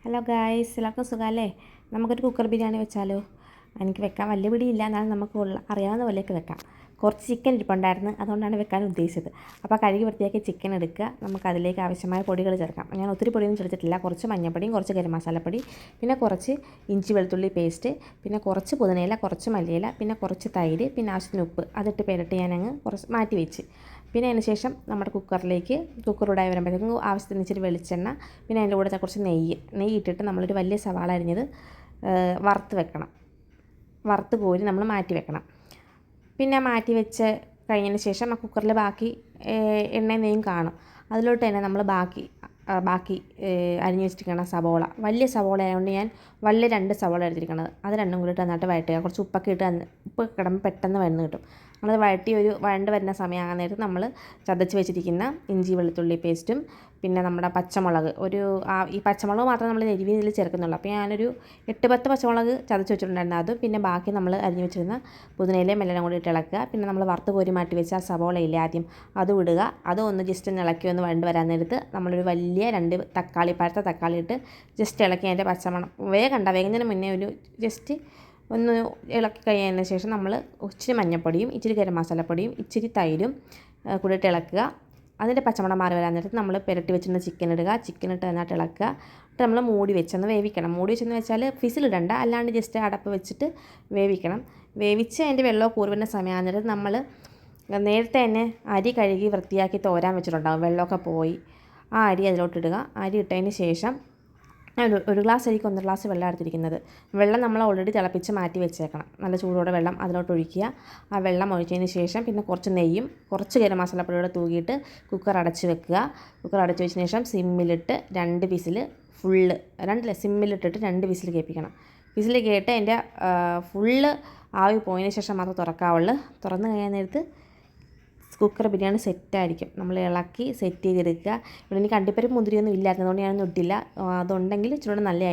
Hello guys, എല്ലാവർക്കും സുഖമല്ലേ? നമുക്കൊരു കുക്കർ ബിരിയാണി വെച്ചാലോ? എനിക്ക് വെക്കാൻ വലിയ പിടിയില്ല, എന്നാലും നമുക്ക് അറിയാവുന്ന പോലെയൊക്കെ വെക്കാം. കുറച്ച് ചിക്കൻ ഇരിപ്പുണ്ടായിരുന്നു, അതുകൊണ്ടാണ് വെക്കാൻ ഉദ്ദേശിച്ചത്. അപ്പോൾ കഴുകി വൃത്തിയാക്കി ചിക്കൻ എടുക്കുക. നമുക്ക് അതിലേക്ക് ആവശ്യമായ പൊടികൾ ചേർക്കാം. ഞാൻ ഒത്തിരി പൊടിയൊന്നും ചേർത്തിട്ടില്ല. കുറച്ച് മഞ്ഞൾപ്പൊടിയും കുറച്ച് ഗരം മസാലപ്പൊടി, പിന്നെ കുറച്ച് ഇഞ്ചി വെളുത്തുള്ളി പേസ്റ്റ്, പിന്നെ കുറച്ച് പുതിനയില, കുറച്ച് മല്ലിയില, പിന്നെ കുറച്ച് തൈര്, പിന്നെ ആവശ്യത്തിന് ഉപ്പ്. അതിട്ട് പെരട്ടി ഞാനങ്ങ് കുറച്ച് മാറ്റി വെച്ച്. പിന്നെ അതിന് ശേഷം നമ്മുടെ കുക്കറൂടായി വരുമ്പോഴത്തേക്കും ആവശ്യത്തിന് ഇച്ചിരി വെളിച്ചെണ്ണ, പിന്നെ അതിൻ്റെ കൂടെ കുറച്ച് നെയ്യ് ഇട്ടിട്ട് നമ്മളൊരു വലിയ സവാള അരിഞ്ഞത് വറുത്ത് കോരി നമ്മൾ മാറ്റി വെക്കണം. പിന്നെ മാറ്റി വെച്ച് കഴിഞ്ഞതിന് ശേഷം ആ കുക്കറിൽ ബാക്കി എണ്ണയും നെയ്യും കാണും. അതിലോട്ട് തന്നെ നമ്മൾ ബാക്കി അരിഞ്ഞ് വെച്ചിരിക്കുന്ന സവോള, വലിയ സവോള ആയതുകൊണ്ട് ഞാൻ വലിയ 2 സവോള എടുത്തിരിക്കുന്നത്. അത് രണ്ടും കൂടി ഇട്ട് നന്നായിട്ട് വഴറ്റുക. കുറച്ച് ഉപ്പൊക്കെ ഇട്ട് ഉപ്പ് കിടന്ന് പെട്ടെന്ന് വഴന്ന് കിട്ടും. നമ്മളത് വഴണ്ട് വരുന്ന സമയമാകാൻ നേരത്ത് നമ്മൾ ചതച്ച് വെച്ചിരിക്കുന്ന ഇഞ്ചി വെളുത്തുള്ളി പേസ്റ്റും, പിന്നെ നമ്മുടെ പച്ചമുളക് ഈ പച്ചമുളക് മാത്രമേ നമ്മൾ എരിവിൽ ചേർക്കുന്നുള്ളൂ. അപ്പോൾ ഞാനൊരു 8-10 പച്ചമുളക് ചതച്ച് വെച്ചിട്ടുണ്ടായിരുന്നു. അതും പിന്നെ ബാക്കി നമ്മൾ അരിഞ്ഞ് വെച്ചിരുന്ന പുതിനയിലയും എല്ലാം കൂടി ഇട്ട് ഇളക്കുക. പിന്നെ നമ്മൾ വറുത്ത് കോരി മാറ്റി വെച്ച ആ സവോളയില്ലേ, ആദ്യം അതും ഇടുക. അതും ഒന്ന് ജസ്റ്റ് ഒന്ന് ഇളക്കി ഒന്ന് വഴണ്ട് വരാൻ നേരത്ത് നമ്മളൊരു വലിയ 2 പഴുത്ത തക്കാളി ഇട്ട് ജസ്റ്റ് ഇളക്കി അതിൻ്റെ പച്ചമണം വേകുന്നതിന് മുന്നേ ഒരു ജസ്റ്റ് ഒന്ന് ഇളക്കി കഴിയുന്നതിന് ശേഷം നമ്മൾ ഇച്ചിരി മഞ്ഞൾപ്പൊടിയും ഇച്ചിരി ഗരം മസാലപ്പൊടിയും ഇച്ചിരി തൈരും കൂടി ഇട്ട് ഇളക്കുക. അതിൻ്റെ പച്ചമണം മാറി വരാൻ നേരത്ത് നമ്മൾ പുരട്ടി വെച്ചിരുന്ന ചിക്കൻ ഇടുക. ചിക്കൻ ഇട്ട് നന്നായിട്ട് ഇളക്കുക. എന്നിട്ട് നമ്മൾ മൂടി വെച്ചൊന്ന് വേവിക്കണം. മൂടി വെച്ചെന്ന് വെച്ചാൽ ഫിസിലിടണ്ട, അല്ലാണ്ട് ജസ്റ്റ് അടപ്പ് വെച്ചിട്ട് വേവിക്കണം. വേവിച്ച് അതിൻ്റെ വെള്ളമൊക്കെ ഊറുന്ന സമയമാകുന്ന നേരത്ത് നമ്മൾ നേരത്തെ തന്നെ അരി കഴുകി വൃത്തിയാക്കി തോരാൻ വെച്ചിട്ടുണ്ടാകും. വെള്ളമൊക്കെ പോയി ആ അരി അതിലോട്ടിടുക. അരി ഇട്ടതിന് ശേഷം ഒരു ഗ്ലാസ് അരിക്ക് 1 ഗ്ലാസ് വെള്ളം എടുത്തിരിക്കുന്നത്. വെള്ളം നമ്മൾ ഓൾറെഡി തിളപ്പിച്ച് മാറ്റി വെച്ചേക്കണം. നല്ല ചൂടോടെ വെള്ളം അതിലോട്ട് ഒഴിക്കുക. ആ വെള്ളം ഒഴിച്ചതിന് ശേഷം പിന്നെ കുറച്ച് നെയ്യും കുറച്ച് ഗരം മസാലപ്പൊടിയോടെ തൂകിയിട്ട് കുക്കർ അടച്ച് വെക്കുക. കുക്കർ അടച്ച് വെച്ചതിന് ശേഷം സിമ്മിലിട്ട് 2 വിസിൽ സിമ്മിലിട്ടിട്ട് 2 വിസിൽ കേൾപ്പിക്കണം. വിസിൽ കേട്ട് അതിൻ്റെ ഫുള്ള് ആവി പോയതിന് ശേഷം മാത്രം തുറക്കാവുള്ളൂ. തുറന്ന് കഴിയാൻ നേരത്ത് കുക്കർ ബിരിയാണി സെറ്റായിരിക്കും. നമ്മൾ ഇളക്കി സെറ്റ് ചെയ്തെടുക്കുക. ഇവിടെ എനിക്ക് അണ്ടിപ്പരിപ്പ് മുന്തിരിയൊന്നും ഇല്ലാത്തതുകൊണ്ട് ഞാനൊന്നും ഇട്ടില്ല. അതുണ്ടെങ്കിൽ ഇച്ചിരി കൂടെ നല്ലതായിരിക്കും.